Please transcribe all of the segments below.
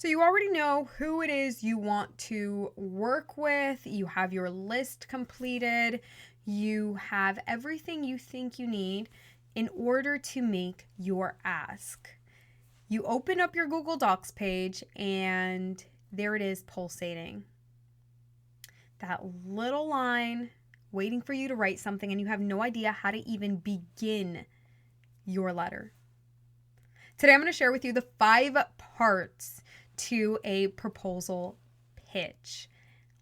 So you already know who it is you want to work with. You have your list completed. You have everything you think you need in order to make your ask. You open up your Google Docs page and there it is, pulsating. That little line waiting for you to write something, and you have no idea how to even begin your letter. Today I'm going to share with you the 5 parts to a proposal pitch.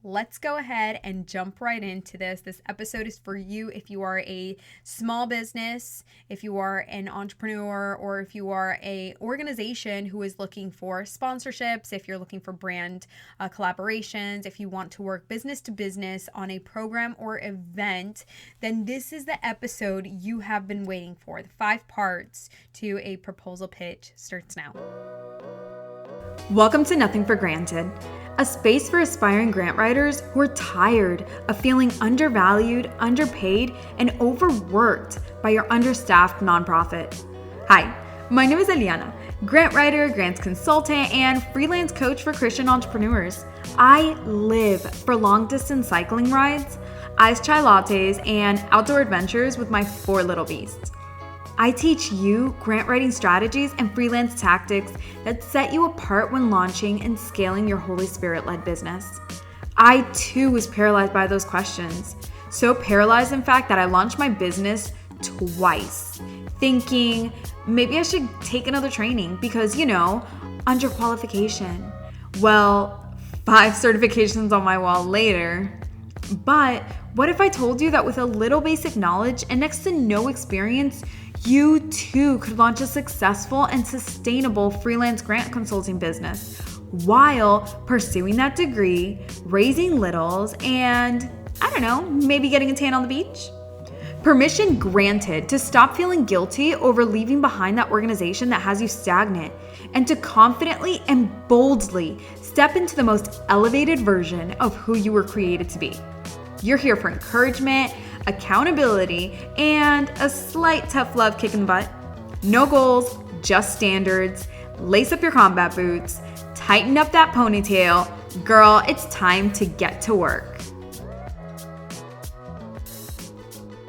Let's go ahead and jump right into this. This episode is for you if you are a small business, if you are an entrepreneur, or if you are an organization who is looking for sponsorships, if you're looking for brand collaborations, if you want to work business to business on a program or event, then this is the episode you have been waiting for. The 5 parts to a proposal pitch starts now. Welcome to Nothing for Granted, a space for aspiring grant writers who are tired of feeling undervalued, underpaid, and overworked by your understaffed nonprofit. Hi, my name is Eliana, grant writer, grants consultant, and freelance coach for Christian entrepreneurs. I live for long-distance cycling rides, iced chai lattes, and outdoor adventures with my 4 little beasts. I teach you grant writing strategies and freelance tactics that set you apart when launching and scaling your Holy Spirit-led business. I too was paralyzed by those questions. So paralyzed, in fact, that I launched my business twice, thinking maybe I should take another training because, underqualification. Well, 5 certifications on my wall later. But what if I told you that with a little basic knowledge and next to no experience, you too could launch a successful and sustainable freelance grant consulting business while pursuing that degree, raising littles, and maybe getting a tan on the beach? Permission granted to stop feeling guilty over leaving behind that organization that has you stagnant and to confidently and boldly step into the most elevated version of who you were created to be. You're here for encouragement, accountability, and a slight tough love kick in the butt. No goals, just standards. Lace up your combat boots, tighten up that ponytail. Girl, it's time to get to work.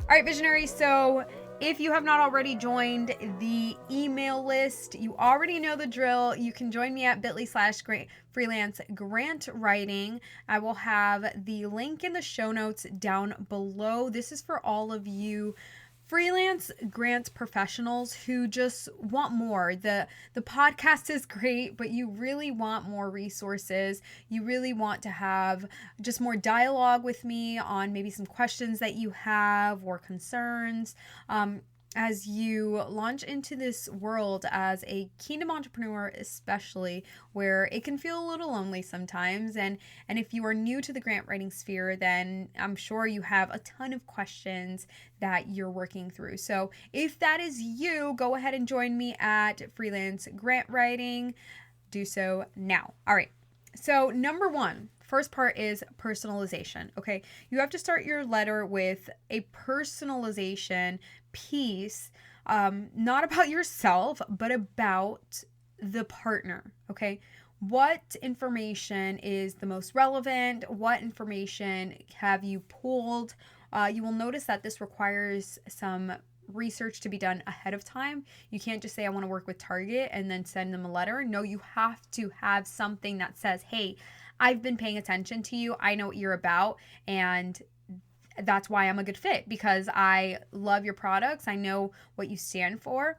All right, visionaries. So if you have not already joined the email list, you already know the drill. You can join me at bit.ly/freelance grant writing. I will have the link in the show notes down below. This is for all of you freelance grant professionals who just want more. The podcast is great, but you really want more resources. You really want to have just more dialogue with me on maybe some questions that you have or concerns. As you launch into this world as a kingdom entrepreneur, especially where it can feel a little lonely sometimes. And if you are new to the grant writing sphere, then I'm sure you have a ton of questions that you're working through. So if that is you, go ahead and join me at Freelance Grant Writing. Do so now. All right. So number 1, first part is personalization. Okay. You have to start your letter with a personalization piece, not about yourself, but about the partner. Okay. What information is the most relevant? What information have you pulled? You will notice that this requires some research to be done ahead of time. You can't just say, I want to work with Target and then send them a letter. No, you have to have something that says, hey, I've been paying attention to you. I know what you're about. And that's why I'm a good fit, because I love your products. I know what you stand for.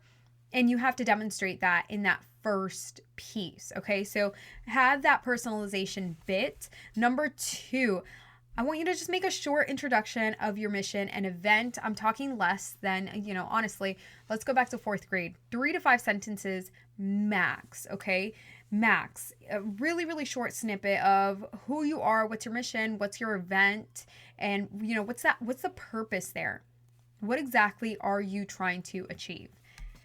And you have to demonstrate that in that first piece. Okay. So have that personalization bit. Number 2, I want you to just make a short introduction of your mission and event. I'm talking less than, honestly, let's go back to 4th grade. 3 to 5 sentences max, okay? Max. A really, really short snippet of who you are, what's your mission, what's your event, and, what's the purpose there? What exactly are you trying to achieve?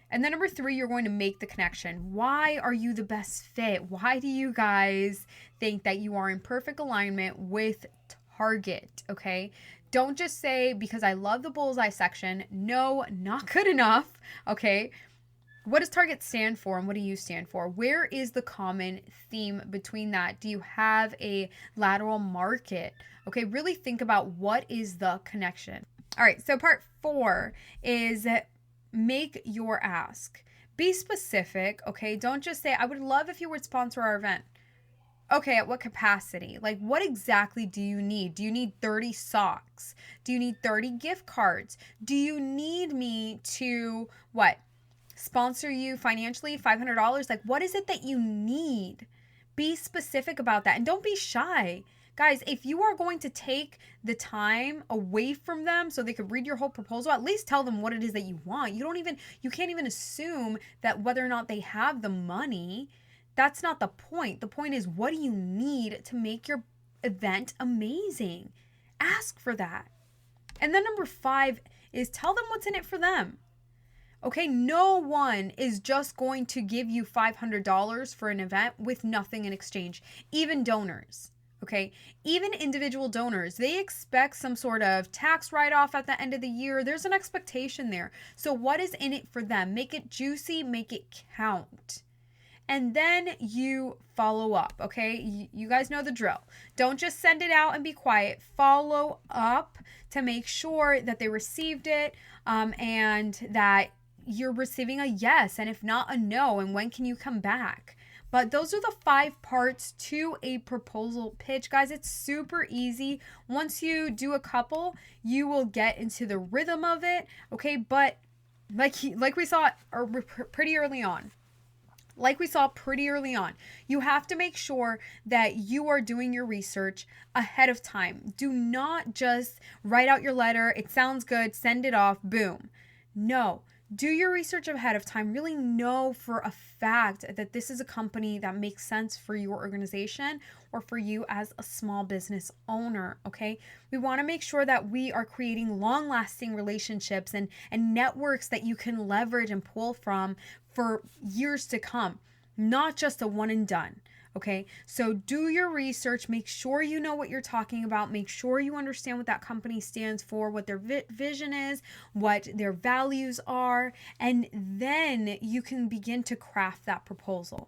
And then number 3, you're going to make the connection. Why are you the best fit? Why do you guys think that you are in perfect alignment with Target? Okay. Don't just say, because I love the bullseye section. No, not good enough. Okay. What does Target stand for and what do you stand for? Where is the common theme between that? Do you have a lateral market? Okay, really think about what is the connection. All right, so part 4 is make your ask. Be specific, okay? Don't just say, I would love if you would sponsor our event. Okay, at what capacity? Like, what exactly do you need? Do you need 30 socks? Do you need 30 gift cards? Do you need me to, what? Sponsor you financially, $500? Like, what is it that you need? Be specific about that and don't be shy. Guys, if you are going to take the time away from them so they could read your whole proposal, at least tell them what it is that you want. You can't even assume that whether or not they have the money. That's not the point. The point is, what do you need to make your event amazing? Ask for that. And then number 5 is tell them what's in it for them. Okay, no one is just going to give you $500 for an event with nothing in exchange, even donors. Okay, even individual donors, they expect some sort of tax write-off at the end of the year. There's an expectation there. So what is in it for them? Make it juicy, make it count. And then you follow up, okay? You guys know the drill. Don't just send it out and be quiet. Follow up to make sure that they received it and that you're receiving a yes, and if not, a no, and when can you come back? But those are the 5 parts to a proposal pitch. Guys, it's super easy. Once you do a couple, you will get into the rhythm of it, okay? But like we saw pretty early on, you have to make sure that you are doing your research ahead of time. Do not just write out your letter. It sounds good. Send it off. Boom. No. Do your research ahead of time. Really know for a fact that this is a company that makes sense for your organization or for you as a small business owner, okay? We want to make sure that we are creating long-lasting relationships and networks that you can leverage and pull from for years to come, not just a one and done. Okay, so do your research, make sure you know what you're talking about, make sure you understand what that company stands for, what their vision is, what their values are, and then you can begin to craft that proposal.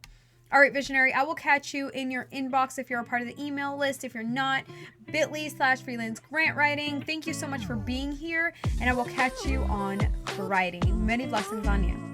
All right, visionary, I will catch you in your inbox if you're a part of the email list. If you're not, bit.ly/freelance grant writing. Thank you so much for being here, and I will catch you on Friday. Many blessings on you.